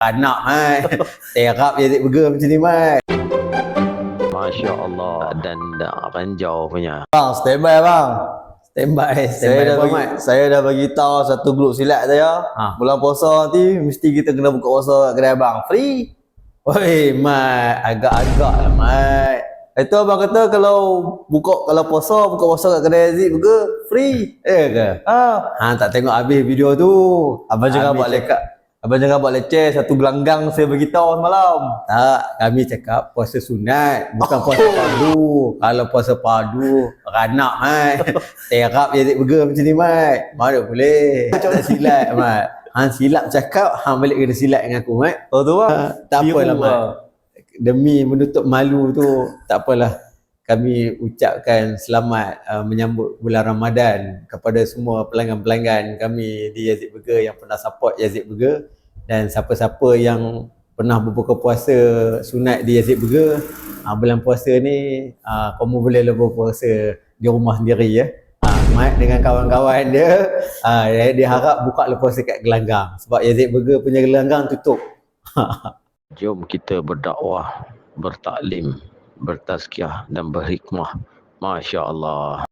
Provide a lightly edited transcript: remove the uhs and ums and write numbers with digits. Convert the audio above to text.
Anak mai. Terap Yazid Burger macam ni mai. Masya Allah, dan ranjau punya. Bang, standby bang. Standby apa mai? Saya dah bagi tahu satu grup silat saya. Bulan puasa nanti mesti kita kena buka puasa kat kedai abang. Free. Oi mai, agak-agak lah mai. Itu abang kata kalau puasa buka puasa kat kedai Yazid Burger free. Ke? Tak tengok habis video tu. Abang jangan buat leceh satu gelanggang saya bagi tahu semalam. Tak, kami cakap puasa sunat, bukan puasa padu. Kalau puasa padu, beranak mai. Terap Yazid Burger macam ni mai. Mana boleh. Tak silat mai. Hang silap cakap, hang balik kena silat dengan aku mai. Oh tu bang. Tak apalah mai. Demi menutup malu tu, tak apalah. Kami ucapkan selamat menyambut bulan Ramadan kepada semua pelanggan-pelanggan kami di Yazid Burger yang pernah support Yazid Burger, dan siapa-siapa yang pernah berbuka puasa sunat di Yazid Burger, bulan puasa ni kamu boleh berpuasa di rumah sendiri ya. Mat dengan kawan-kawan dia, dia harap buka puasa kat gelanggang sebab Yazid Burger punya gelanggang tutup. Jom kita berdakwah, bertaklim, bertazkiyah dan berhikmah. Masya Allah.